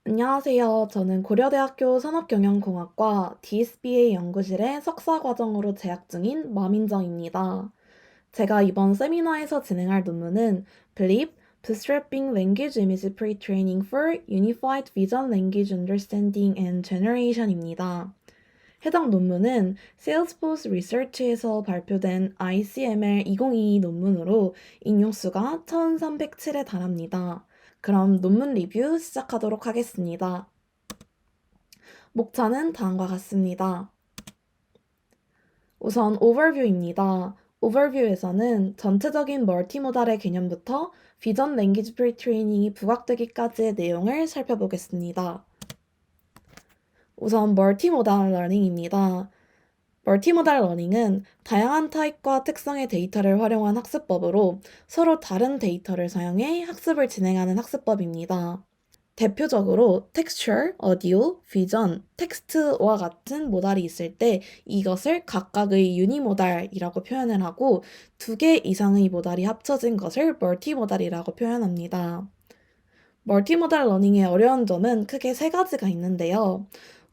안녕하세요. 저는 고려대학교 산업경영공학과 DSBA 연구실의 석사과정으로 재학 중인 마민정입니다. 제가 이번 세미나에서 진행할 논문은 BLIP, Bootstrapping Language Image Pre-training for Unified Vision Language Understanding and Generation입니다. 해당 논문은 Salesforce Research에서 발표된 ICML 2022 논문으로 인용수가 1307에 달합니다. 그럼 논문 리뷰 시작하도록 하겠습니다. 목차는 다음과 같습니다. 우선 오버뷰입니다. 오버뷰에서는 전체적인 멀티모달의 개념부터 비전 랭귀지 프리트레이닝이 부각되기까지의 내용을 살펴보겠습니다. 우선 멀티모달 러닝입니다. 멀티모달 러닝은 다양한 타입과 특성의 데이터를 활용한 학습법으로 서로 다른 데이터를 사용해 학습을 진행하는 학습법입니다. 대표적으로 texture, audio, vision, 텍스트와 같은 모달이 있을 때 이것을 각각의 유니모달이라고 표현을 하고 두 개 이상의 모달이 합쳐진 것을 멀티모달이라고 표현합니다. 멀티모달 러닝의 어려운 점은 크게 세 가지가 있는데요.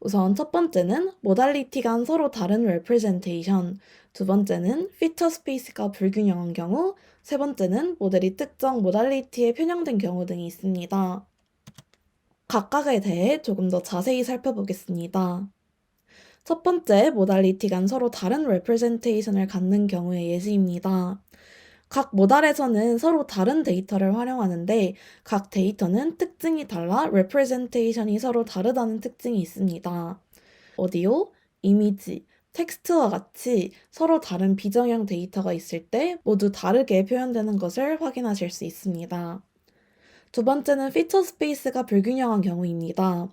우선 첫 번째는 모달리티 간 서로 다른 representation, 두 번째는 피처 스페이스가 불균형한 경우, 세 번째는 모델이 특정 모달리티에 편향된 경우 등이 있습니다. 각각에 대해 조금 더 자세히 살펴보겠습니다. 첫 번째, 모달리티 간 서로 다른 representation을 갖는 경우의 예시입니다. 각 모달에서는 서로 다른 데이터를 활용하는데 각 데이터는 특징이 달라 representation이 서로 다르다는 특징이 있습니다. 오디오, 이미지, 텍스트와 같이 서로 다른 비정형 데이터가 있을 때 모두 다르게 표현되는 것을 확인하실 수 있습니다. 두 번째는 피처 스페이스가 불균형한 경우입니다.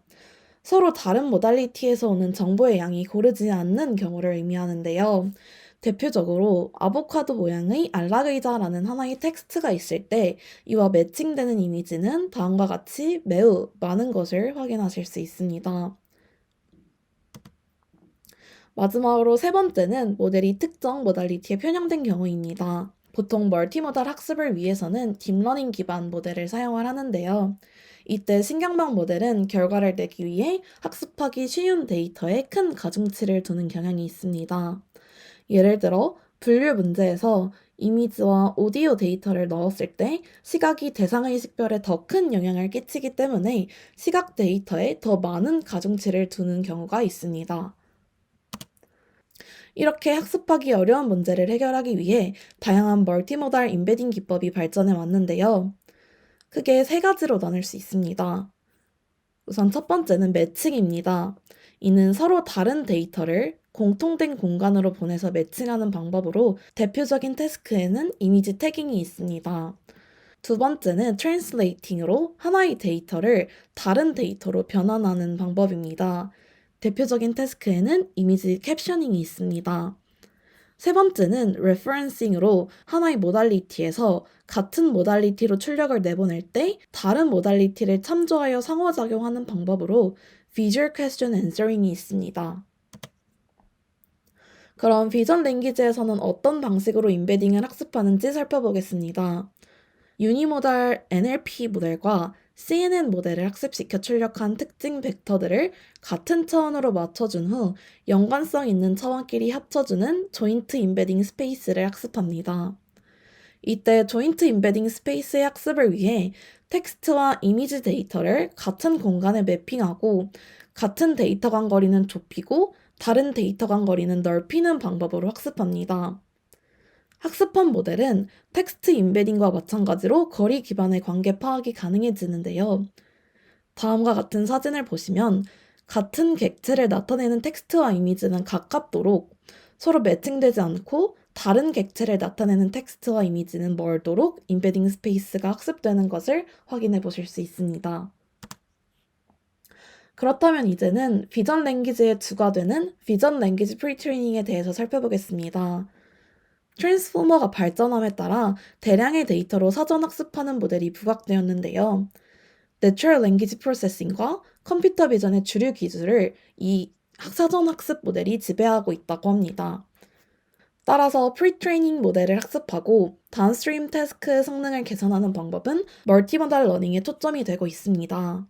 서로 다른 모달리티에서 오는 정보의 양이 고르지 않는 경우를 의미하는데요. 대표적으로 아보카도 모양의 안락의자라는 하나의 텍스트가 있을 때 이와 매칭되는 이미지는 다음과 같이 매우 많은 것을 확인하실 수 있습니다. 마지막으로 세 번째는 모델이 특정 모달리티에 편향된 경우입니다. 보통 멀티모달 학습을 위해서는 딥러닝 기반 모델을 사용을 하는데요. 이때 신경망 모델은 결과를 내기 위해 학습하기 쉬운 데이터에 큰 가중치를 두는 경향이 있습니다. 예를 들어 분류 문제에서 이미지와 오디오 데이터를 넣었을 때 시각이 대상의 식별에 더 큰 영향을 끼치기 때문에 시각 데이터에 더 많은 가중치를 두는 경우가 있습니다. 이렇게 학습하기 어려운 문제를 해결하기 위해 다양한 멀티모달 임베딩 기법이 발전해 왔는데요. 크게 세 가지로 나눌 수 있습니다. 우선 첫 번째는 매칭입니다. 이는 서로 다른 데이터를 공통된 공간으로 보내서 매칭하는 방법으로 대표적인 태스크에는 이미지 태깅이 있습니다. 두 번째는 트랜슬레이팅으로 하나의 데이터를 다른 데이터로 변환하는 방법입니다. 대표적인 태스크에는 이미지 캡셔닝이 있습니다. 세 번째는 referencing으로 하나의 모달리티에서 같은 모달리티로 출력을 내보낼 때 다른 모달리티를 참조하여 상호작용하는 방법으로 visual question answering이 있습니다. 그럼 비전 랭귀지에서는 어떤 방식으로 임베딩을 학습하는지 살펴보겠습니다. 유니모달 NLP 모델과 CNN 모델을 학습시켜 출력한 특징 벡터들을 같은 차원으로 맞춰준 후 연관성 있는 차원끼리 합쳐주는 조인트 임베딩 스페이스를 학습합니다. 이때 조인트 임베딩 스페이스의 학습을 위해 텍스트와 이미지 데이터를 같은 공간에 매핑하고 같은 데이터 간 거리는 좁히고 다른 데이터 간 거리는 넓히는 방법으로 학습합니다. 학습한 모델은 텍스트 임베딩과 마찬가지로 거리 기반의 관계 파악이 가능해지는데요. 다음과 같은 사진을 보시면 같은 객체를 나타내는 텍스트와 이미지는 가깝도록 서로 매칭되지 않고 다른 객체를 나타내는 텍스트와 이미지는 멀도록 임베딩 스페이스가 학습되는 것을 확인해 보실 수 있습니다. 그렇다면 이제는 비전 랭귀지의 주가 되는 비전 랭귀지 프리트레이닝에 대해서 살펴보겠습니다. 트랜스포머가 발전함에 따라 대량의 데이터로 사전 학습하는 모델이 부각되었는데요. Natural Language Processing과 컴퓨터 비전의 주류 기술을 이 사전 학습 모델이 지배하고 있다고 합니다. 따라서 프리트레이닝 모델을 학습하고 다운스트림 태스크의 성능을 개선하는 방법은 멀티모달 러닝에 초점이 되고 있습니다.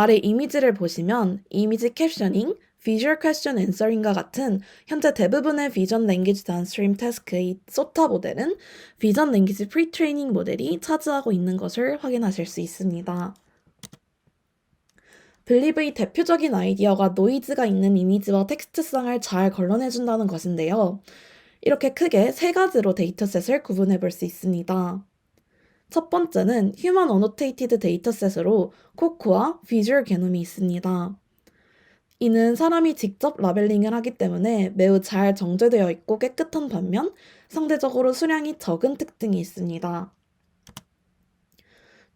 아래 이미지를 보시면 이미지 캡셔닝, 비주얼 퀘스천 앤서링과 같은 현재 대부분의 비전 랭귀지 다운스트림 태스크의 소타 모델은 비전 랭귀지 프리트레이닝 모델이 차지하고 있는 것을 확인하실 수 있습니다. 블립의 대표적인 아이디어가 노이즈가 있는 이미지와 텍스트성을 잘 걸러내준다는 것인데요. 이렇게 크게 세 가지로 데이터셋을 구분해 볼 수 있습니다. 첫 번째는 휴먼 어노테이티드 데이터셋으로 코코와 비주얼 게놈이 있습니다. 이는 사람이 직접 라벨링을 하기 때문에 매우 잘 정제되어 있고 깨끗한 반면 상대적으로 수량이 적은 특징이 있습니다.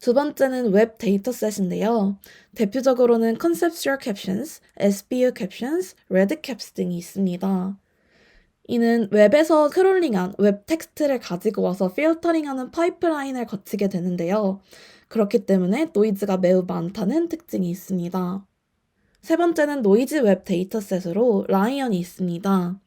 두 번째는 웹 데이터셋인데요. 대표적으로는 Conceptual Captions, SVO Captions, Redcaps 등이 있습니다. 이는 웹에서 크롤링한 웹 텍스트를 가지고 와서 필터링하는 파이프라인을 거치게 되는데요. 그렇기 때문에 노이즈가 매우 많다는 특징이 있습니다. 세 번째는 노이즈 웹 데이터셋으로 라이언이 있습니다.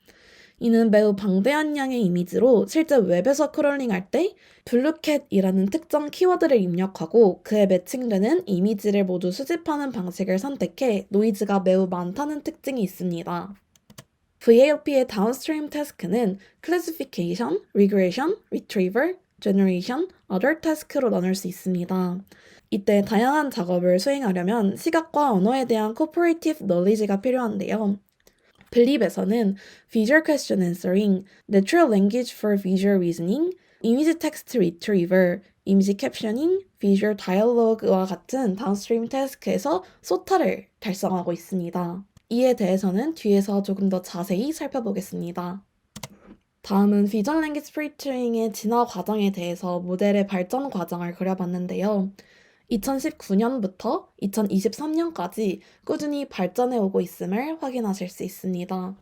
이는 매우 방대한 양의 이미지로 실제 웹에서 크롤링할 때 블루캣이라는 특정 키워드를 입력하고 그에 매칭되는 이미지를 모두 수집하는 방식을 선택해 노이즈가 매우 많다는 특징이 있습니다. VLP의 다운스트림 태스크는 Classification, Regression, Retrieval, Generation, Other Task로 나눌 수 있습니다. 이때 다양한 작업을 수행하려면 시각과 언어에 대한 Cooperative Knowledge가 필요한데요. 블립에서는 Visual Question Answering, Natural Language for Visual Reasoning, Image Text Retrieval, Image Captioning, Visual Dialogue와 같은 다운스트림 태스크에서 소타를 달성하고 있습니다. 이에 대해서는 뒤에서 조금 더 자세히 살펴보겠습니다. 다음은 비전 랭귀지 프리트레이닝의 진화 과정에 대해서 모델의 발전 과정을 그려봤는데요. 2019년부터 2023년까지 꾸준히 발전해 오고 있음을 확인하실 수 있습니다.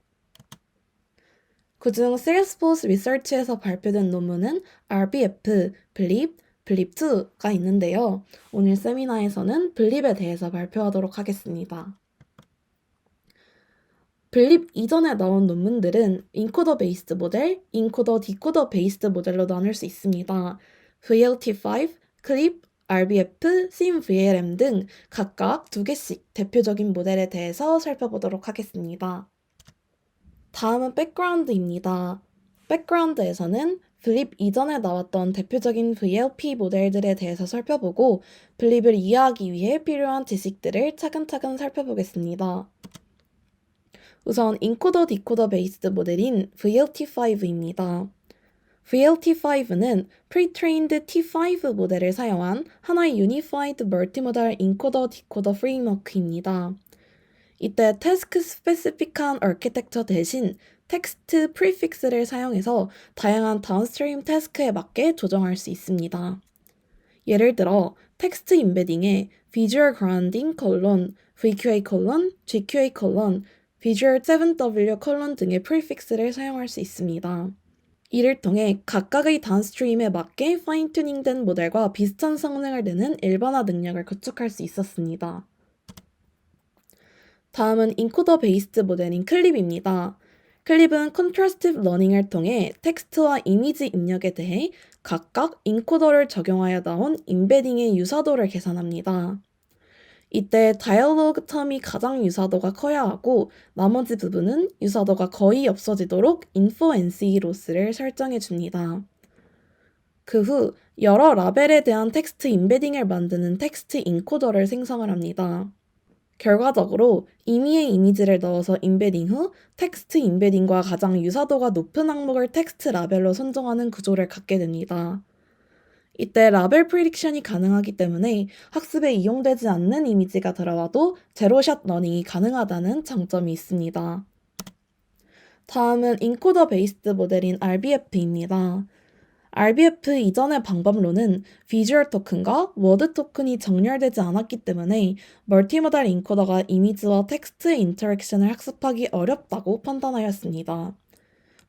그중 Salesforce Research에서 발표된 논문은 RBF, 블립, 블립2가 있는데요. 오늘 세미나에서는 블립에 대해서 발표하도록 하겠습니다. 블립 이전에 나온 논문들은 인코더 베이스드 모델, 인코더 디코더 베이스드 모델로 나눌 수 있습니다. VLT5, 클립, RBF, SimVLM 등 각각 2개씩 대표적인 모델에 대해서 살펴보도록 하겠습니다. 다음은 백그라운드입니다. 백그라운드에서는 블립 이전에 나왔던 대표적인 VLP 모델들에 대해서 살펴보고 블립을 이해하기 위해 필요한 지식들을 차근차근 살펴보겠습니다. 우선 인코더 디코더 베이스드 모델인 VLT5입니다. VLT5는 Pre-trained T5 모델을 사용한 하나의 Unified Multimodal Encoder Decoder Framework입니다. 이때 태스크 스페시픽한 아키텍처 대신 텍스트 프리픽스를 사용해서 다양한 다운스트림 태스크에 맞게 조정할 수 있습니다. 예를 들어 텍스트 임베딩에 Visual Grounding, VQA, GQA, Visual 7W 등의 프리픽스를 사용할 수 있습니다. 이를 통해 각각의 다운스트림에 맞게 파인 튜닝된 모델과 비슷한 성능을 내는 일반화 능력을 구축할 수 있었습니다. 다음은 인코더 베이스드 모델인 클립입니다. 클립은 컨트라스티브 러닝을 통해 텍스트와 이미지 입력에 대해 각각 인코더를 적용하여 나온 임베딩의 유사도를 계산합니다. 이때 다이얼로그 텀이 가장 유사도가 커야 하고 나머지 부분은 유사도가 거의 없어지도록 인포NC 로스를 설정해 줍니다. 그 후 여러 라벨에 대한 텍스트 임베딩을 만드는 텍스트 인코더를 생성을 합니다. 결과적으로 임의의 이미지를 넣어서 임베딩 후 텍스트 임베딩과 가장 유사도가 높은 항목을 텍스트 라벨로 선정하는 구조를 갖게 됩니다. 이때 라벨 프리딕션이 가능하기 때문에 학습에 이용되지 않는 이미지가 들어와도 제로샷 러닝이 가능하다는 장점이 있습니다. 다음은 인코더 베이스드 모델인 RBF입니다. RBF 이전의 방법로는 비주얼 토큰과 워드 토큰이 정렬되지 않았기 때문에 멀티모달 인코더가 이미지와 텍스트의 인터랙션을 학습하기 어렵다고 판단하였습니다.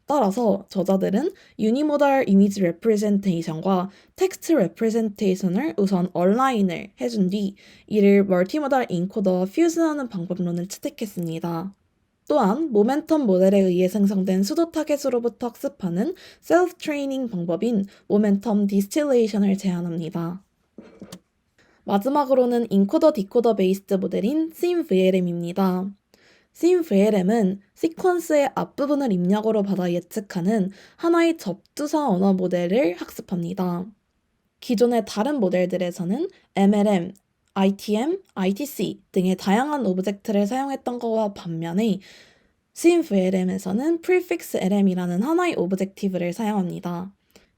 따라서 저자들은 유니모달 이미지 레프레젠테이션과 텍스트 레프레젠테이션을 우선 얼라인을 해준 뒤 이를 멀티모달 인코더와 퓨즈하는 방법론을 채택했습니다. 또한 모멘텀 모델에 의해 생성된 수도 타겟으로부터 학습하는 셀프 트레이닝 방법인 모멘텀 디스틸레이션을 제안합니다. 마지막으로는 인코더 디코더 베이스드 모델인 SIM-VLM입니다. SIM-VLM은 시퀀스의 앞부분을 입력으로 받아 예측하는 하나의 접두사 언어 모델을 학습합니다. 기존의 다른 모델들에서는 MLM, ITM, ITC 등의 다양한 오브젝트를 사용했던 것과 반면에 SIM-VLM에서는 Prefix LM이라는 하나의 오브젝티브를 사용합니다.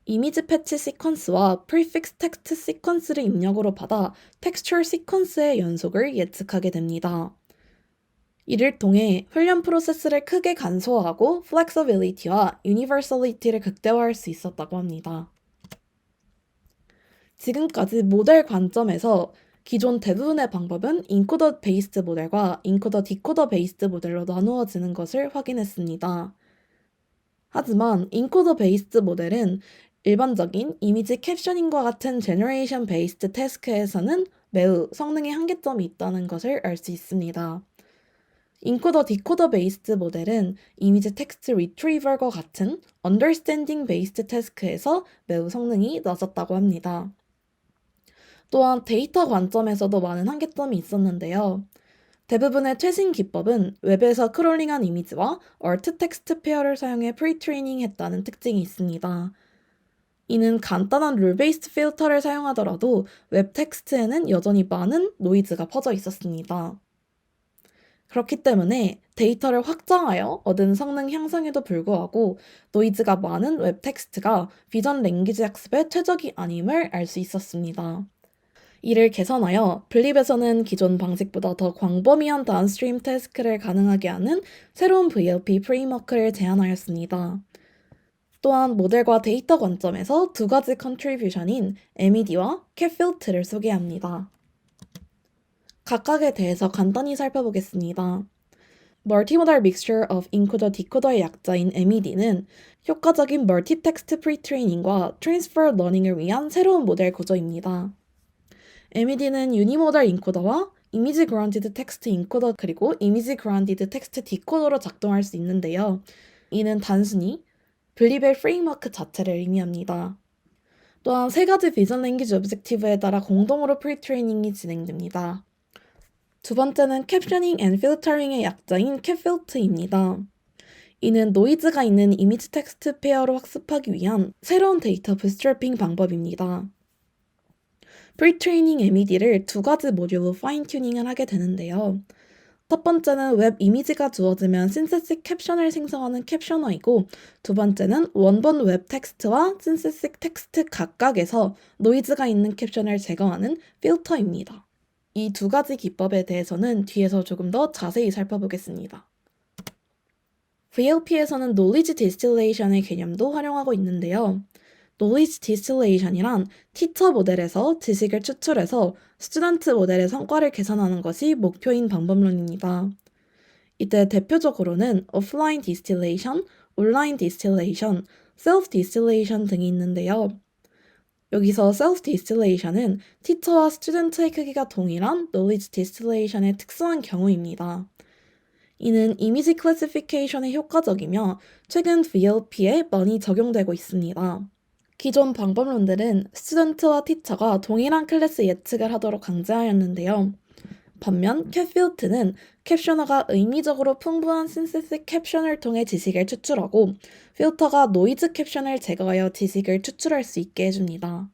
이미지 패치 시퀀스와 Prefix 텍스트 시퀀스를 입력으로 받아 텍스처 시퀀스의 연속을 예측하게 됩니다. 이를 통해 훈련 프로세스를 크게 간소화하고 Flexibility와 Universality를 극대화할 수 있었다고 합니다. 지금까지 모델 관점에서 기존 대부분의 방법은 인코더 베이스드 모델과 인코더 디코더 베이스드 모델로 나누어지는 것을 확인했습니다. 하지만 인코더 베이스드 모델은 일반적인 이미지 캡셔닝과 같은 제너레이션 베이스드 태스크에서는 매우 성능에 한계점이 있다는 것을 알 수 있습니다. 인코더 디코더 베이스드 모델은 이미지 텍스트 리트리버과 같은 언더스탠딩 베이스드 태스크에서 매우 성능이 낮았다고 합니다. 또한 데이터 관점에서도 많은 한계점이 있었는데요. 대부분의 최신 기법은 웹에서 크롤링한 이미지와 얼트 텍스트 페어를 사용해 프리트레이닝 했다는 특징이 있습니다. 이는 간단한 룰 베이스드 필터를 사용하더라도 웹 텍스트에는 여전히 많은 노이즈가 퍼져 있었습니다. 그렇기 때문에 데이터를 확장하여 얻은 성능 향상에도 불구하고 노이즈가 많은 웹 텍스트가 비전 랭귀지 학습의 최적이 아님을 알 수 있었습니다. 이를 개선하여 블립에서는 기존 방식보다 더 광범위한 다운스트림 태스크를 가능하게 하는 새로운 VLP 프레임워크를 제안하였습니다. 또한 모델과 데이터 관점에서 두 가지 컨트리뷰션인 MED와 캡필트를 소개합니다. 각각에 대해서 간단히 살펴보겠습니다. Multimodal Mixture of Encoder Decoder의 약자인 MED는 효과적인 멀티텍스트 프리트레이닝과 트랜스퍼 러닝을 위한 새로운 모델 구조입니다. MED는 유니모달 인코더와 이미지 그라운디드 텍스트 인코더 그리고 이미지 그라운디드 텍스트 디코더로 작동할 수 있는데요. 이는 단순히 블립의 프레임워크 자체를 의미합니다. 또한 세 가지 비전 랭귀지 오브젝티브에 따라 공동으로 프리트레이닝이 진행됩니다. 두 번째는 캡셔닝 앤 필터링의 약자인 캡필트입니다. 이는 노이즈가 있는 이미지 텍스트 페어로 학습하기 위한 새로운 데이터 부스트래핑 방법입니다. 프리트레이닝 MED를 두 가지 모듈로 파인 튜닝을 하게 되는데요. 첫 번째는 웹 이미지가 주어지면 신세식 캡션을 생성하는 캡셔너이고 두 번째는 원본 웹 텍스트와 신세식 텍스트 각각에서 노이즈가 있는 캡션을 제거하는 필터입니다. 이 두 가지 기법에 대해서는 뒤에서 조금 더 자세히 살펴보겠습니다. VLP에서는 Knowledge Distillation의 개념도 활용하고 있는데요. Knowledge Distillation이란 티처 모델에서 지식을 추출해서 스튜던트 모델의 성과를 계산하는 것이 목표인 방법론입니다. 이때 대표적으로는 Offline Distillation, Online Distillation, Self Distillation 등이 있는데요. 여기서 Self Distillation은 티처와 스튜던트의 크기가 동일한 Knowledge Distillation의 특수한 경우입니다. 이는 이미지 클래시피케이션에 효과적이며 최근 VLP에 많이 적용되고 있습니다. 기존 방법론들은 스튜던트와 티처가 동일한 클래스 예측을 하도록 강제하였는데요. 반면 캡필트는 캡셔너가 의미적으로 풍부한 신세식 캡션을 통해 지식을 추출하고 필터가 노이즈 캡션을 제거하여 지식을 추출할 수 있게 해줍니다.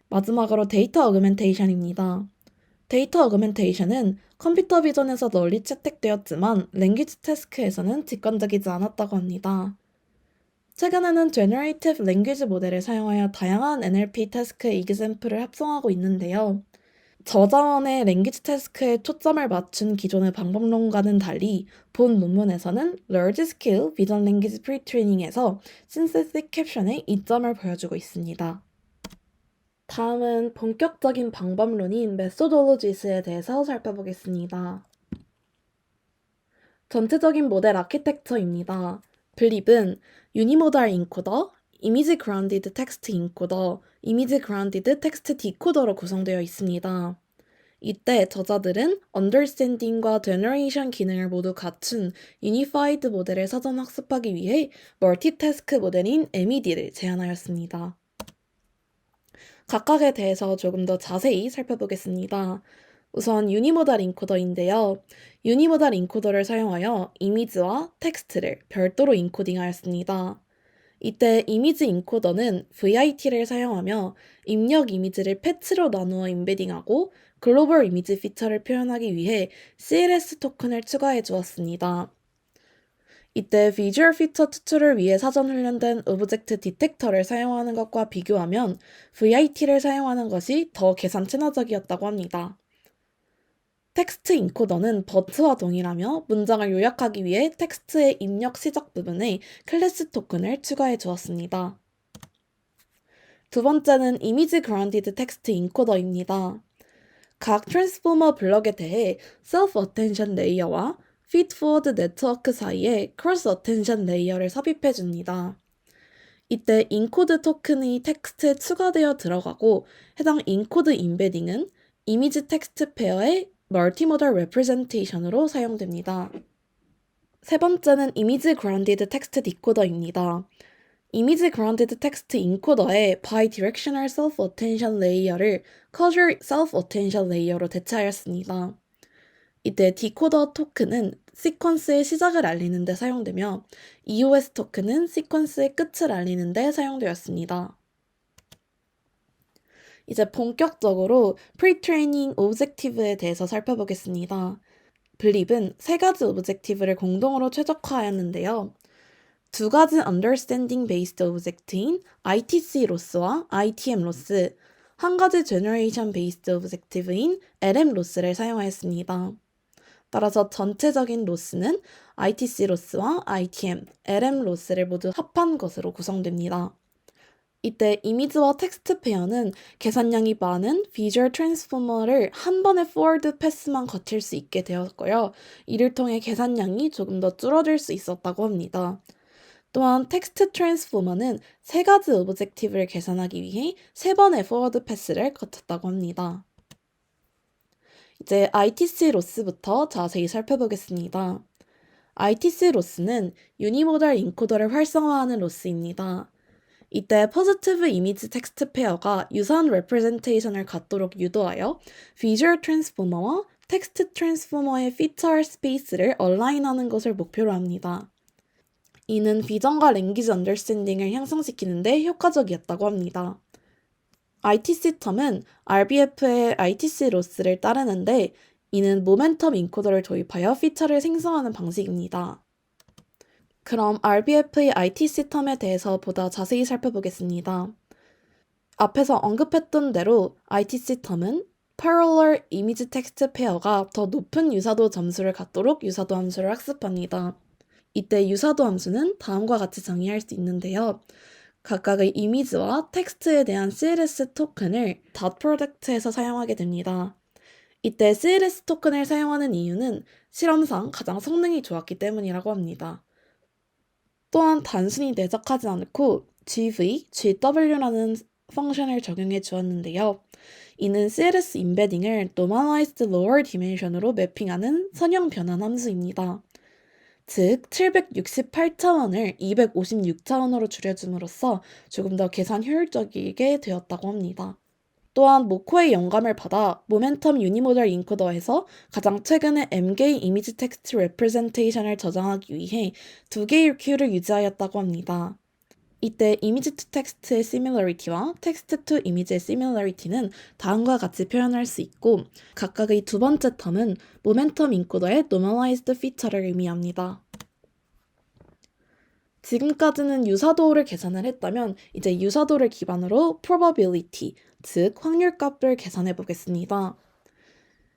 마지막으로 데이터 어그멘테이션입니다. 데이터 어그멘테이션은 컴퓨터 비전에서 널리 채택되었지만 랭귀지 태스크에서는 직관적이지 않았다고 합니다. 최근에는 Generative Language 모델을 사용하여 다양한 NLP 태스크의 이그샘플을 합성하고 있는데요. 저자원의 랭귀지 태스크에 초점을 맞춘 기존의 방법론과는 달리 본 논문에서는 Large Scale Vision Language Pre-training에서 Synthetic Caption의 이점을 보여주고 있습니다. 다음은 본격적인 방법론인 Methodologies에 대해서 살펴보겠습니다. 전체적인 모델 아키텍처입니다. 블립은 유니모달 인코더, 이미지 그라운디드 텍스트 인코더, 이미지 그라운디드 텍스트 디코더로 구성되어 있습니다. 이때 저자들은 언더스탠딩과 제너레이션 기능을 모두 갖춘 유니파이드 모델을 사전 학습하기 위해 멀티태스크 모델인 MED를 제안하였습니다. 각각에 대해서 조금 더 자세히 살펴보겠습니다. 우선 유니모달 인코더인데요. 유니모달 인코더를 사용하여 이미지와 텍스트를 별도로 인코딩하였습니다. 이때 이미지 인코더는 VIT를 사용하며 입력 이미지를 패치로 나누어 임베딩하고 글로벌 이미지 피처를 표현하기 위해 CLS 토큰을 추가해 주었습니다. 이때 비주얼 피처 추출을 위해 사전 훈련된 오브젝트 디텍터를 사용하는 것과 비교하면 VIT를 사용하는 것이 더 계산 친화적이었다고 합니다. 텍스트 인코더는 버트와 동일하며 문장을 요약하기 위해 텍스트의 입력 시작 부분에 클래스 토큰을 추가해 주었습니다. 두 번째는 이미지 그라운디드 텍스트 인코더입니다. 각 트랜스포머 블럭에 대해 셀프 어텐션 레이어와 피드포워드 네트워크 사이에 크로스 어텐션 레이어를 삽입해 줍니다. 이때 인코드 토큰이 텍스트에 추가되어 들어가고 해당 인코드 임베딩은 이미지 텍스트 페어의 멀티모달 레프레젠테이션으로 사용됩니다. 세 번째는 이미지 그라운디드 텍스트 디코더입니다. 이미지 그라운디드 텍스트 인코더의 바이디렉셔널 셀프 어텐션 레이어를 커저 셀프 어텐션 레이어로 대체하였습니다. 이때 디코더 토큰은 시퀀스의 시작을 알리는 데 사용되며 EOS 토큰은 시퀀스의 끝을 알리는 데 사용되었습니다. 이제 본격적으로 Pre-Training Objective에 대해서 살펴보겠습니다. 블립은 세 가지 오브젝티브를 공동으로 최적화하였는데요. 두 가지 Understanding Based Object인 ITC 로스와 ITM 로스, 한 가지 Generation Based Objective인 LM 로스를 사용하였습니다. 따라서 전체적인 로스는 ITC 로스와 ITM, LM 로스를 모두 합한 것으로 구성됩니다. 이때 이미지와 텍스트 페어는 계산량이 많은 비주얼 트랜스포머를 한 번에 포워드 패스만 거칠 수 있게 되었고요. 이를 통해 계산량이 조금 더 줄어들 수 있었다고 합니다. 또한 텍스트 트랜스포머는 세 가지 오브젝티브를 계산하기 위해 세 번의 포워드 패스를 거쳤다고 합니다. 이제 ITC 로스부터 자세히 살펴보겠습니다. ITC 로스는 유니모달 인코더를 활성화하는 로스입니다. 이때 포지티브 이미지 텍스트 페어가 유사한 레프레젠테이션을 갖도록 유도하여 비주얼 트랜스포머와 텍스트 트랜스포머의 피처 스페이스를 얼라인하는 것을 목표로 합니다. 이는 비전과 랭귀지 언더스탠딩을 향상시키는 데 효과적이었다고 합니다. ITC 텀은 RBF의 ITC 로스를 따르는데 이는 모멘텀 인코더를 도입하여 피처를 생성하는 방식입니다. 그럼 RBF의 ITC 텀에 대해서 보다 자세히 살펴보겠습니다. 앞에서 언급했던 대로 ITC 텀은 Parallel Image Text Pair가 더 높은 유사도 점수를 갖도록 유사도 함수를 학습합니다. 이때 유사도 함수는 다음과 같이 정의할 수 있는데요. 각각의 이미지와 텍스트에 대한 CLS 토큰을 닷 프로덕트에서 사용하게 됩니다. 이때 CLS 토큰을 사용하는 이유는 실험상 가장 성능이 좋았기 때문이라고 합니다. 또한 단순히 내적하지 않고 GV, GW라는 펑션을 적용해 주었는데요. 이는 CLS 임베딩을 Normalized Lower Dimension으로 매핑하는 선형 변환 함수입니다. 즉 768차원을 256차원으로 줄여줌으로써 조금 더 계산 효율적이게 되었다고 합니다. 또한 모코의 영감을 받아 모멘텀 유니모달 인코더에서 가장 최근에 MGA 이미지 텍스트 레프레젠테이션을 저장하기 위해 두 개의 큐를 유지하였다고 합니다. 이때 이미지 투 텍스트의 시밀러리티와 텍스트 투 이미지의 시밀러리티는 다음과 같이 표현할 수 있고 각각의 두 번째 텀은 모멘텀 인코더의 normalized feature를 의미합니다. 지금까지는 유사도를 계산을 했다면 이제 유사도를 기반으로 probability, 즉 확률값을 계산해 보겠습니다.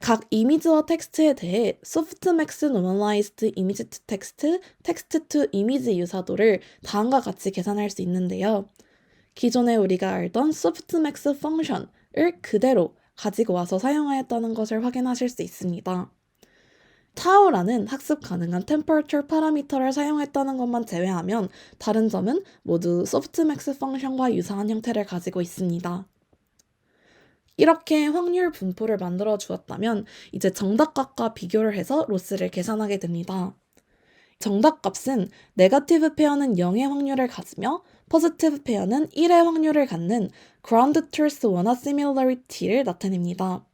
각 이미지와 텍스트에 대해 softmax normalized image to text, text to image 유사도를 다음과 같이 계산할 수 있는데요. 기존에 우리가 알던 softmax 펑션을 그대로 가지고 와서 사용하였다는 것을 확인하실 수 있습니다. 타오라는 학습 가능한 temperature 파라미터를 사용했다는 것만 제외하면 다른 점은 모두 softmax 펑션과 유사한 형태를 가지고 있습니다. 이렇게 확률 분포를 만들어 주었다면 이제 정답값과 비교를 해서 로스를 계산하게 됩니다. 정답값은 네거티브 페어는 0의 확률을 가지며 포지티브 페어는 1의 확률을 갖는 ground truth 원화 similarity를 나타냅니다.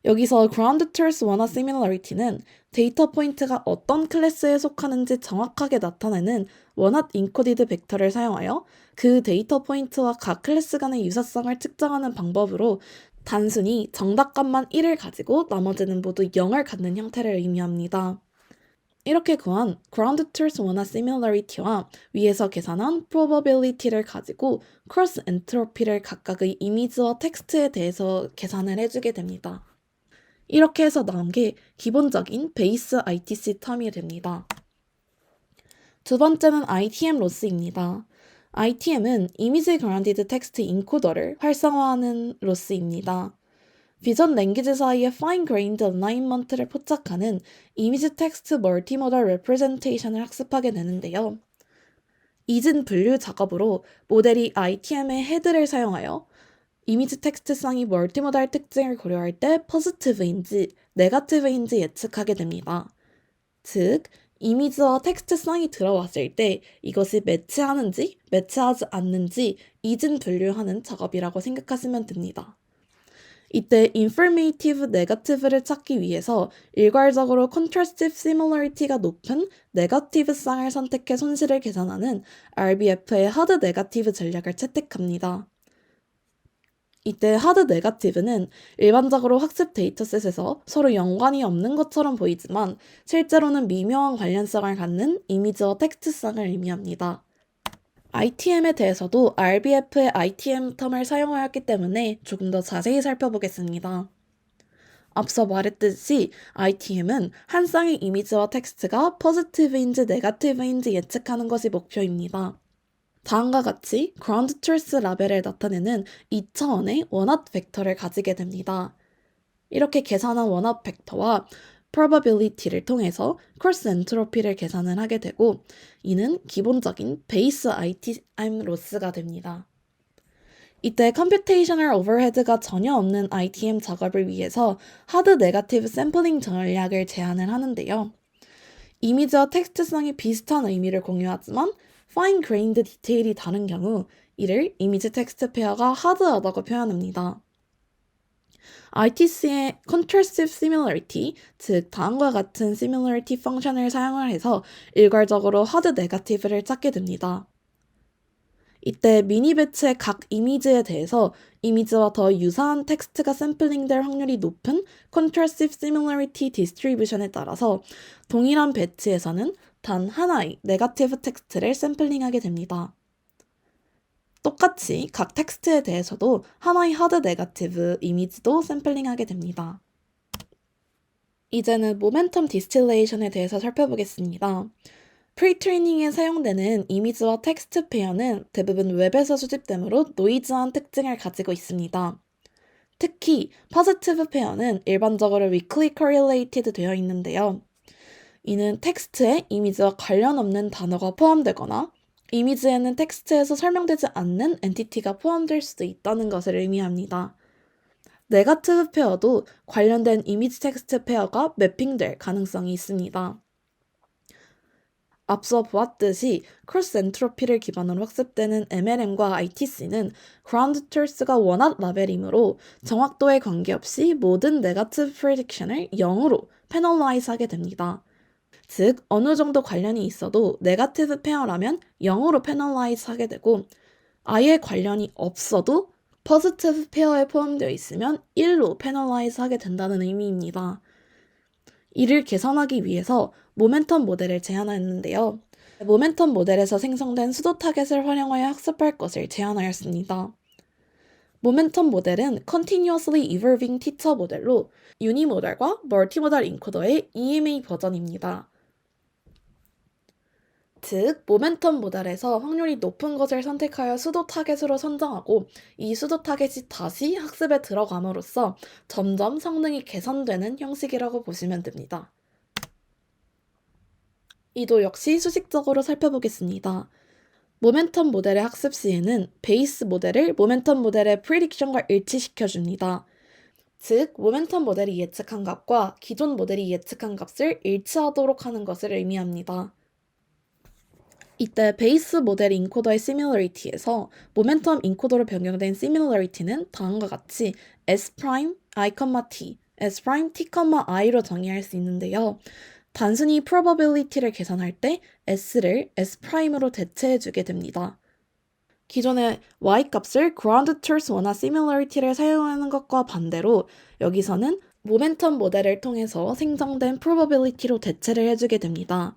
여기서 ground truth 원화 similarity는 데이터 포인트가 어떤 클래스에 속하는지 정확하게 나타내는 원핫 인코디드 벡터를 사용하여 그 데이터 포인트와 각 클래스 간의 유사성을 측정하는 방법으로 단순히 정답값만 1을 가지고 나머지는 모두 0을 갖는 형태를 의미합니다. 이렇게 구한 ground truth 원화 similarity와 위에서 계산한 probability를 가지고 cross entropy를 각각의 이미지와 텍스트에 대해서 계산을 해주게 됩니다. 이렇게 해서 나온 게 기본적인 베이스 ITC 텀이 됩니다. 두 번째는 ITM 로스입니다. ITM은 이미지 그라운디드 텍스트 인코더를 활성화하는 로스입니다. 비전 랭귀지 사이의 fine grained alignment를 포착하는 이미지 텍스트 멀티모달 레프레젠테이션을 학습하게 되는데요. 이진 분류 작업으로 모델이 ITM의 헤드를 사용하여 이미지 텍스트상이 멀티모달 특징을 고려할 때 포지티브인지 네거티브인지 예측하게 됩니다. 즉, 이미지와 텍스트상이 들어왔을 때 이것이 매치하는지 매치하지 않는지 이진 분류하는 작업이라고 생각하시면 됩니다. 이때 informative negative를 찾기 위해서 일괄적으로 contrastive similarity가 높은 네거티브 쌍을 선택해 손실을 계산하는 RBF의 hard negative 전략을 채택합니다. 이때 하드 네거티브는 일반적으로 학습 데이터셋에서 서로 연관이 없는 것처럼 보이지만 실제로는 미묘한 관련성을 갖는 이미지와 텍스트성을 의미합니다. ITM에 대해서도 RBF의 ITM 텀을 사용하였기 때문에 조금 더 자세히 살펴보겠습니다. 앞서 말했듯이 ITM은 한 쌍의 이미지와 텍스트가 포지티브인지 네거티브인지 예측하는 것이 목표입니다. 다음과 같이 ground truth 라벨을 나타내는 2차원의 원핫 벡터를 가지게 됩니다. 이렇게 계산한 원핫 벡터와 probability를 통해서 cross entropy를 계산을 하게 되고 이는 기본적인 베이스 ITM 로스가 됩니다. 이때 computational overhead가 전혀 없는 ITM 작업을 위해서 hard negative sampling 전략을 제안을 하는데요. 이미지와 텍스트성이 비슷한 의미를 공유하지만 fine-grained 디테일이 다른 경우 이를 이미지 텍스트 페어가 하드하다고 표현합니다. ITC의 contrastive similarity, 즉 다음과 같은 similarity 펑션을 사용을 해서 일괄적으로 hard negative를 찾게 됩니다. 이때 미니 배치의 각 이미지에 대해서 이미지와 더 유사한 텍스트가 샘플링될 확률이 높은 contrastive similarity distribution에 따라서 동일한 배치에서는 단 하나의 네거티브 텍스트를 샘플링하게 됩니다. 똑같이 각 텍스트에 대해서도 하나의 하드 네거티브 이미지도 샘플링하게 됩니다. 이제는 모멘텀 디스틸레이션에 대해서 살펴보겠습니다. 프리트레이닝에 사용되는 이미지와 텍스트 페어는 대부분 웹에서 수집되므로 노이즈한 특징을 가지고 있습니다. 특히 포지티브 페어는 일반적으로 weakly correlated 되어 있는데요. 이는 텍스트에 이미지와 관련 없는 단어가 포함되거나 이미지에는 텍스트에서 설명되지 않는 엔티티가 포함될 수도 있다는 것을 의미합니다. 네거티브 페어도 관련된 이미지 텍스트 페어가 매핑될 가능성이 있습니다. 앞서 보았듯이 크로스 엔트로피를 기반으로 학습되는 MLM과 ITC는 ground truth가 원핫 라벨이므로 정확도에 관계없이 모든 네거티브 프레딕션을 0으로 페널라이즈 하게 됩니다. 즉 어느 정도 관련이 있어도 네거티브 페어라면 0으로 페널라이즈 하게 되고 아예 관련이 없어도 포지티브 페어에 포함되어 있으면 1로 페널라이즈 하게 된다는 의미입니다. 이를 계산하기 위해서 모멘텀 모델을 제안하였는데요. 모멘텀 모델에서 생성된 수도 타겟을 활용하여 학습할 것을 제안하였습니다. 모멘텀 모델은 Continuously Evolving Teacher 모델로 유니모델과 멀티모달 인코더의 EMA 버전입니다. 즉, 모멘텀 모델에서 확률이 높은 것을 선택하여 수도 타겟으로 선정하고 이 수도 타겟이 다시 학습에 들어감으로써 점점 성능이 개선되는 형식이라고 보시면 됩니다. 이도 역시 수식적으로 살펴보겠습니다. 모멘텀 모델의 학습 시에는 베이스 모델을 모멘텀 모델의 프리딕션과 일치시켜줍니다. 즉, 모멘텀 모델이 예측한 값과 기존 모델이 예측한 값을 일치하도록 하는 것을 의미합니다. 이때 베이스 모델 인코더의 similarity에서 모멘텀 인코더로 변경된 similarity는 다음과 같이 s i, t, s t, i로 정의할 수 있는데요. 단순히 probability를 계산할 때 s를 s'으로 대체해주게 됩니다. 기존의 y-값을 ground truth 원화 similarity를 사용하는 것과 반대로 여기서는 모멘텀 모델을 통해서 생성된 probability로 대체를 해주게 됩니다.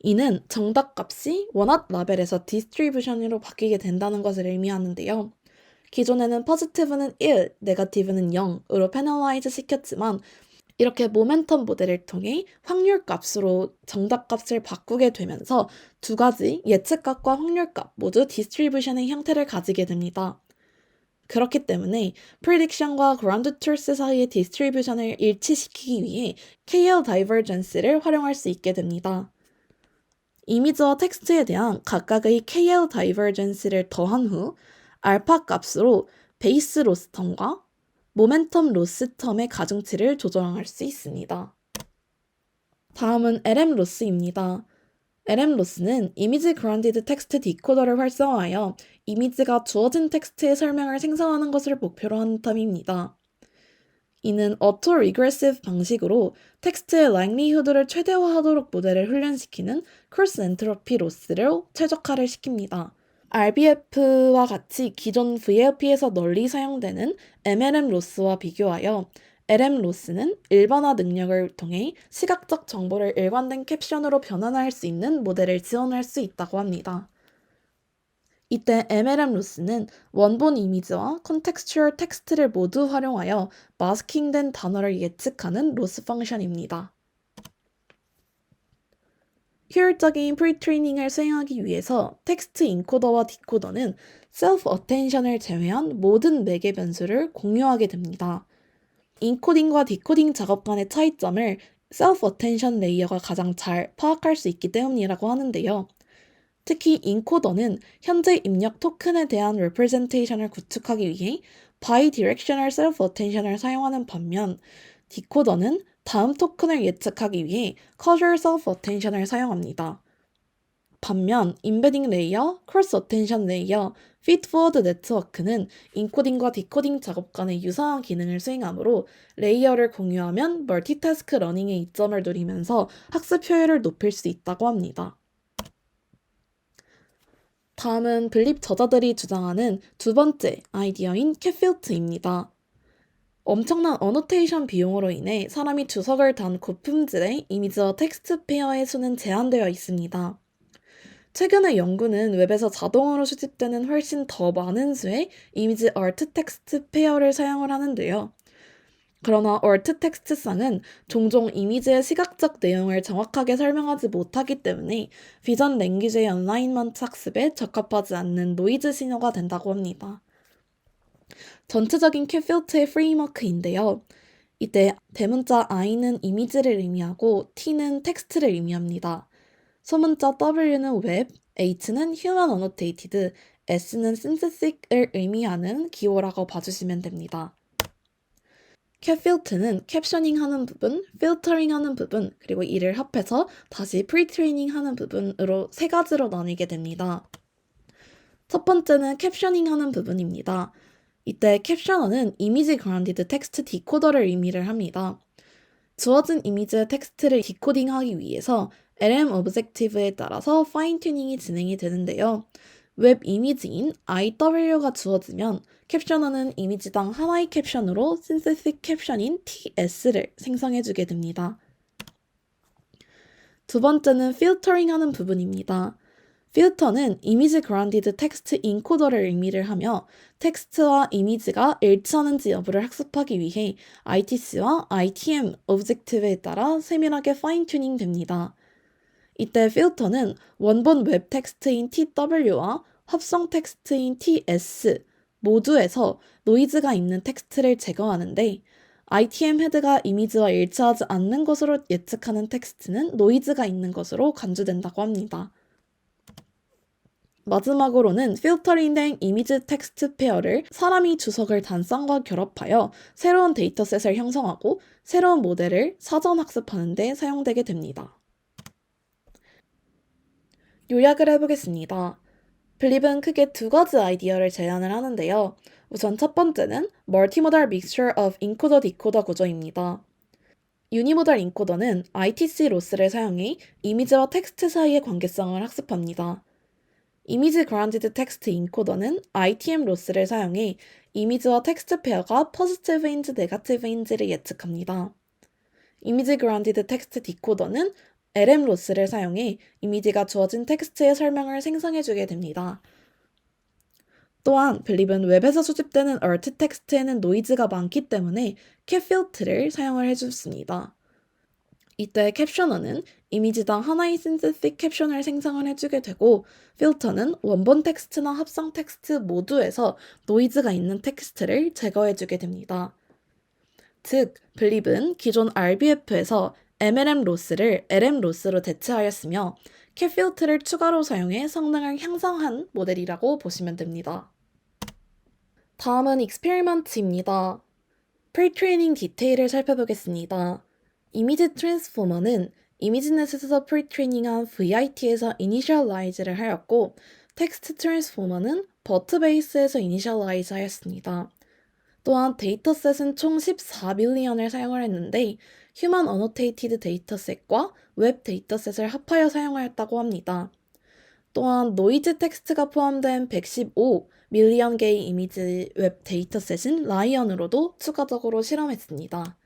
이는 정답값이 원핫 라벨에서 디스트리뷰션으로 바뀌게 된다는 것을 의미하는데요. 기존에는 positive는 1, negative는 0으로 패널라이즈 시켰지만 이렇게 모멘텀 모델을 통해 확률값으로 정답값을 바꾸게 되면서 두 가지 예측값과 확률값 모두 디스트리뷰션의 형태를 가지게 됩니다. 그렇기 때문에 prediction과 ground truth 사이의 디스트리뷰션을 일치시키기 위해 KL divergence를 활용할 수 있게 됩니다. 이미지와 텍스트에 대한 각각의 KL divergence를 더한 후 알파 값으로 베이스 로스 텀과 모멘텀 로스 텀의 가중치를 조정할 수 있습니다. 다음은 LM 로스입니다. LM 로스는 이미지 그라운디드 텍스트 디코더를 활성화하여 이미지가 주어진 텍스트의 설명을 생성하는 것을 목표로 하는 텀입니다. 이는 auto regressive 방식으로 텍스트의 likelihood를 최대화하도록 모델을 훈련시키는 cross entropy 로스를 최적화를 시킵니다. RBF와 같이 기존 VLP에서 널리 사용되는 MLM 로스와 비교하여 LM 로스는 일반화 능력을 통해 시각적 정보를 일관된 캡션으로 변환할 수 있는 모델을 지원할 수 있다고 합니다. 이때 MLM 로스는 원본 이미지와 컨텍스추얼 텍스트를 모두 활용하여 마스킹된 단어를 예측하는 로스 펑션입니다. 효율적인 프리트레이닝을 수행하기 위해서 텍스트 인코더와 디코더는 셀프 어텐션을 제외한 모든 매개 변수를 공유하게 됩니다. 인코딩과 디코딩 작업 간의 차이점을 셀프 어텐션 레이어가 가장 잘 파악할 수 있기 때문이라고 하는데요. 특히 인코더는 현재 입력 토큰에 대한 representation을 구축하기 위해 bidirectional self attention을 사용하는 반면 디코더는 다음 토큰을 예측하기 위해 causal self attention을 사용합니다. 반면 인베딩 레이어, 크로스 어텐션 레이어, feedforward 네트워크는 인코딩과 디코딩 작업 간의 유사한 기능을 수행하므로 레이어를 공유하면 멀티태스크 러닝의 이점을 누리면서 학습 효율을 높일 수 있다고 합니다. 다음은 블립 저자들이 주장하는 두 번째 아이디어인 캣필트입니다. 엄청난 어노테이션 비용으로 인해 사람이 주석을 단 고품질의 이미지와 텍스트 페어의 수는 제한되어 있습니다. 최근의 연구는 웹에서 자동으로 수집되는 훨씬 더 많은 수의 이미지 얼트 텍스트 페어를 사용을 하는데요. 그러나 얼트 텍스트상은 종종 이미지의 시각적 내용을 정확하게 설명하지 못하기 때문에 비전 랭귀지의 얼라인먼트 학습에 적합하지 않는 노이즈 신호가 된다고 합니다. 전체적인 캣필트의 프레임워크인데요. 이때 대문자 I는 이미지를 의미하고 T는 텍스트를 의미합니다. 소문자 W는 웹, H는 Human Annotated, S는 Synthesic을 의미하는 기호라고 봐주시면 됩니다. 캣필트는 캡셔닝 하는 부분, 필터링 하는 부분, 그리고 이를 합해서 다시 프리트레이닝 하는 부분으로 세 가지로 나뉘게 됩니다. 첫 번째는 캡셔닝 하는 부분입니다. 이때 캡셔너는 이미지 그라운디드 텍스트 디코더를 의미를 합니다. 주어진 이미지의 텍스트를 디코딩하기 위해서 LM 오브젝티브에 따라서 파인 튜닝이 진행이 되는데요. 웹 이미지인 IW가 주어지면 캡셔너는 이미지당 하나의 캡션으로 신세식 캡션인 TS를 생성해주게 됩니다. 두 번째는 필터링 하는 부분입니다. 필터는 이미지 그라운디드 텍스트 인코더를 의미를 하며 텍스트와 이미지가 일치하는지 여부를 학습하기 위해 ITC와 ITM 오브젝티브에 따라 세밀하게 파인 튜닝 됩니다. 이때 필터는 원본 웹 텍스트인 TW와 합성 텍스트인 TS 모두에서 노이즈가 있는 텍스트를 제거하는데 ITM 헤드가 이미지와 일치하지 않는 것으로 예측하는 텍스트는 노이즈가 있는 것으로 간주된다고 합니다. 마지막으로는 필터링된 이미지 텍스트 페어를 사람이 주석을 단쌍과 결합하여 새로운 데이터셋을 형성하고 새로운 모델을 사전 학습하는 데 사용되게 됩니다. 요약을 해보겠습니다. 빌립은 크게 두 가지 아이디어를 제안을 하는데요. 우선 첫 번째는 Multimodal Mixture of Encoder Decoder 구조입니다. 유니모달 인코더는 ITC 로스를 사용해 이미지와 텍스트 사이의 관계성을 학습합니다. 이미지 그라운디드 텍스트 인코더는 ITM 로스를 사용해 이미지와 텍스트 페어가 포지티브인지 네거티브인지를 예측합니다. 이미지 그라운디드 텍스트 디코더는 LM 로스를 사용해 이미지가 주어진 텍스트의 설명을 생성해주게 됩니다. 또한 빌립은 웹에서 수집되는 얼트 텍스트에는 노이즈가 많기 때문에 캡 필터를 사용을 해줬습니다. 이때 캡셔너는 이미지당 하나의 신세틱 캡션을 생성을 해주게 되고 필터는 원본 텍스트나 합성 텍스트 모두에서 노이즈가 있는 텍스트를 제거해주게 됩니다. 즉, 빌립은 기존 RBF에서 MLM 로스를 LM 로스로 대체하였으며 캡 필터를 추가로 사용해 성능을 향상한 모델이라고 보시면 됩니다. 다음은 익스페리먼트입니다. 프리트레이닝 디테일을 살펴보겠습니다. 이미지 트랜스포머는 이미지넷에서 프리트레이닝한 VIT에서 이니셜라이즈를 하였고 텍스트 트랜스포머는 버트베이스에서 이니셜라이즈 하였습니다. 또한 데이터셋은 총 14밀리언을 사용을 했는데 휴먼 어노테이티드 데이터셋과 웹 데이터셋을 합하여 사용하였다고 합니다. 또한 노이즈 텍스트가 포함된 115밀리언 개의 이미지 웹 데이터셋인 라이언으로도 추가적으로 실험했습니다.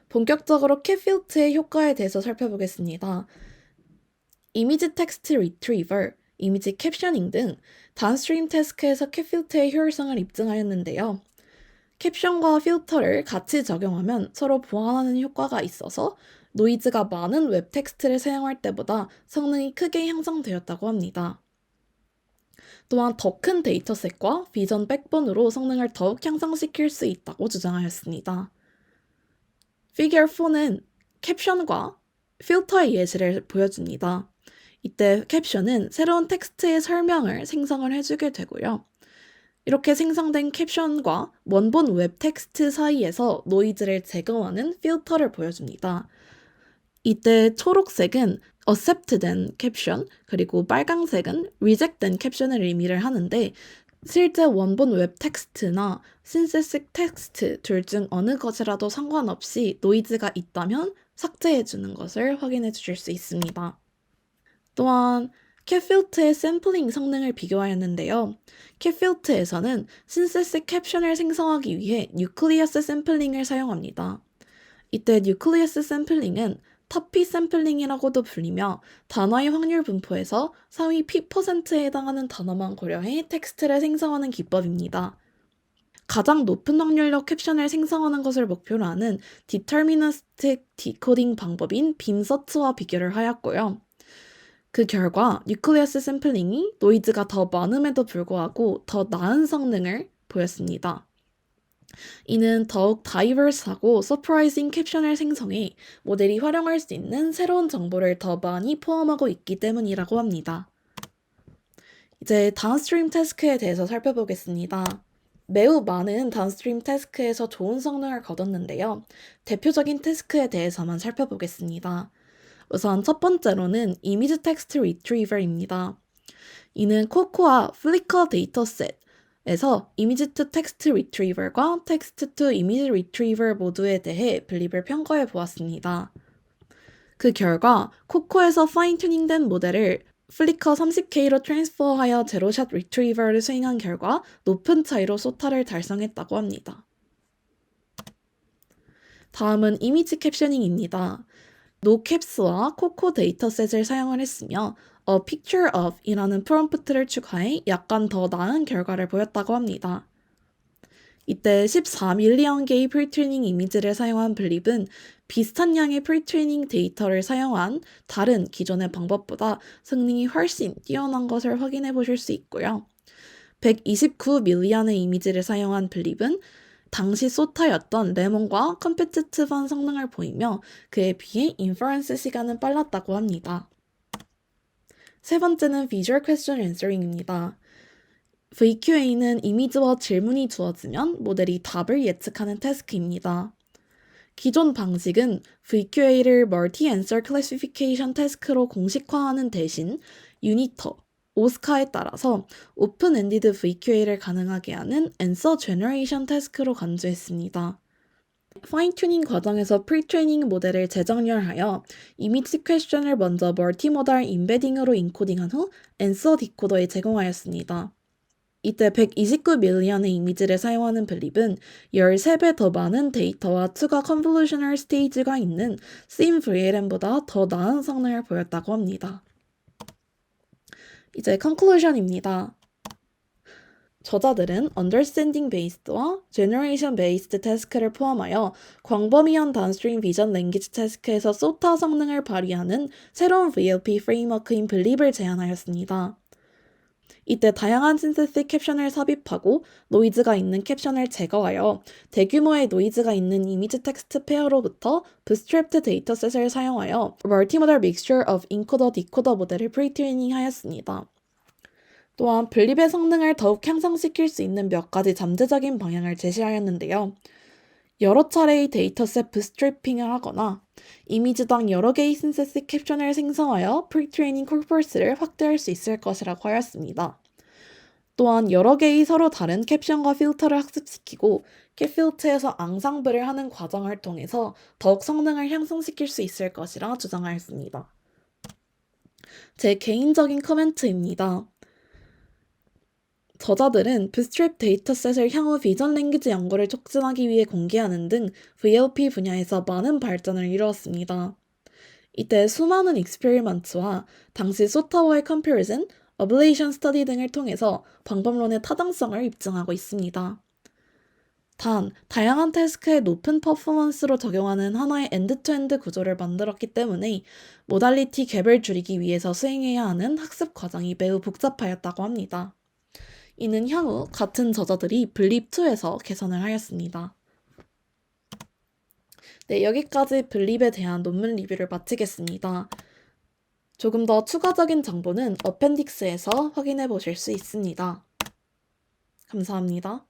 본격적으로 캡 필터의 효과에 대해서 살펴보겠습니다. 이미지 텍스트 리트리버, 이미지 캡셔닝 등 다운스트림 태스크에서 캡 필터의 효율성을 입증하였는데요. 캡션과 필터를 같이 적용하면 서로 보완하는 효과가 있어서 노이즈가 많은 웹 텍스트를 사용할 때보다 성능이 크게 향상되었다고 합니다. 또한 더 큰 데이터셋과 비전 백본으로 성능을 더욱 향상시킬 수 있다고 주장하였습니다. 피겨 4는 캡션과 필터의 예시를 보여줍니다. 이때 캡션은 새로운 텍스트의 설명을 생성을 해주게 되고요. 이렇게 생성된 캡션과 원본 웹 텍스트 사이에서 노이즈를 제거하는 필터를 보여줍니다. 이때 초록색은 accept된 캡션, 그리고 빨강색은 reject된 캡션을 의미를 하는데 실제 원본 웹 텍스트나 신세식 텍스트 둘 중 어느 것이라도 상관없이 노이즈가 있다면 삭제해주는 것을 확인해 주실 수 있습니다. 또한 캡필트의 샘플링 성능을 비교하였는데요. 캡필트에서는 신세식 캡션을 생성하기 위해 뉴클리어스 샘플링을 사용합니다. 이때 뉴클리어스 샘플링은 터피 샘플링이라고도 불리며 단어의 확률 분포에서 상위 P%에 해당하는 단어만 고려해 텍스트를 생성하는 기법입니다. 가장 높은 확률로 캡션을 생성하는 것을 목표로 하는 디터미니스틱 디코딩 방법인 빔서치와 비교를 하였고요. 그 결과 뉴클리어스 샘플링이 노이즈가 더 많음에도 불구하고 더 나은 성능을 보였습니다. 이는 더욱 다이버스하고 서프라이징 캡션을 생성해 모델이 활용할 수 있는 새로운 정보를 더 많이 포함하고 있기 때문이라고 합니다. 이제 다운스트림 태스크에 대해서 살펴보겠습니다. 매우 많은 다운스트림 태스크에서 좋은 성능을 거뒀는데요. 대표적인 태스크에 대해서만 살펴보겠습니다. 우선 첫 번째로는 이미지 텍스트 리트리버입니다. 이는 코코아 플리커 데이터셋에서 이미지 투 텍스트 리트리버과 텍스트 투 이미지 리트리버 모두에 대해 빌립을 평가해 보았습니다. 그 결과 코코에서 파인 튜닝된 모델을 플리커 30K로 트랜스퍼하여 제로샷 리트리버를 수행한 결과 높은 차이로 소타를 달성했다고 합니다. 다음은 이미지 캡셔닝입니다. 노캡스와 코코 데이터셋을 사용을 했으며 A picture of 이라는 프롬프트를 추가해 약간 더 나은 결과를 보였다고 합니다. 이때 14밀리언 개의 프리트레이닝 이미지를 사용한 빌립은 비슷한 양의 프리트레이닝 데이터를 사용한 다른 기존의 방법보다 성능이 훨씬 뛰어난 것을 확인해 보실 수 있고요. 129밀리언의 이미지를 사용한 빌립은 당시 소타였던 레몬과 컴피티티브한 성능을 보이며 그에 비해 인퍼런스 시간은 빨랐다고 합니다. 세 번째는 Visual Question Answering입니다. VQA는 이미지와 질문이 주어지면 모델이 답을 예측하는 태스크입니다. 기존 방식은 VQA를 Multi Answer Classification Task로 공식화하는 대신 유니터, 오스카에 따라서 오픈-엔디드 VQA를 가능하게 하는 Answer Generation Task로 간주했습니다. 파인튜닝 과정에서 프리트레이닝 모델을 재정렬하여 이미지 퀘스천을 먼저 멀티모달 임베딩으로 인코딩한 후 앤서 디코더에 제공하였습니다. 이때 129밀리언의 이미지를 사용하는 블립은 13배 더 많은 데이터와 추가 컨볼루셔널 스테이지가 있는 SimVLM보다 더 나은 성능을 보였다고 합니다. 이제 컨클루션입니다. 저자들은 Understanding Based와 Generation Based Task를 포함하여 광범위한 다운스트림 비전 랭귀지 태스크에서 소타 성능을 발휘하는 새로운 VLP 프레임워크인 블립을 제안하였습니다. 이때 다양한 신세틱 캡션을 삽입하고 노이즈가 있는 캡션을 제거하여 대규모의 노이즈가 있는 이미지 텍스트 페어로부터 부스트랩드 데이터셋을 사용하여 Multimodal Mixture of Encoder Decoder 모델을 프리트레이닝하였습니다. 또한 블립의 성능을 더욱 향상시킬 수 있는 몇 가지 잠재적인 방향을 제시하였는데요. 여러 차례의 데이터셋 부스트래핑을 하거나 이미지당 여러 개의 신세틱 캡션을 생성하여 프리트레이닝 코퍼스를 확대할 수 있을 것이라고 하였습니다. 또한 여러 개의 서로 다른 캡션과 필터를 학습시키고 캡필터에서 앙상블을 하는 과정을 통해서 더욱 성능을 향상시킬 수 있을 것이라 주장하였습니다. 제 개인적인 코멘트입니다. 저자들은 부스트랩 데이터셋을 향후 비전 랭귀지 연구를 촉진하기 위해 공개하는 등 VLP 분야에서 많은 발전을 이루었습니다. 이때 수많은 익스페리먼트와 당시 소타와의 컴패리즌, 어블레이션 스터디 등을 통해서 방법론의 타당성을 입증하고 있습니다. 단, 다양한 태스크에 높은 퍼포먼스로 적용하는 하나의 엔드-투-엔드 구조를 만들었기 때문에 모달리티 갭을 줄이기 위해서 수행해야 하는 학습 과정이 매우 복잡하였다고 합니다. 이는 향후 같은 저자들이 블립2에서 개선을 하였습니다. 네, 여기까지 블립에 대한 논문 리뷰를 마치겠습니다. 조금 더 추가적인 정보는 어펜딕스에서 확인해 보실 수 있습니다. 감사합니다.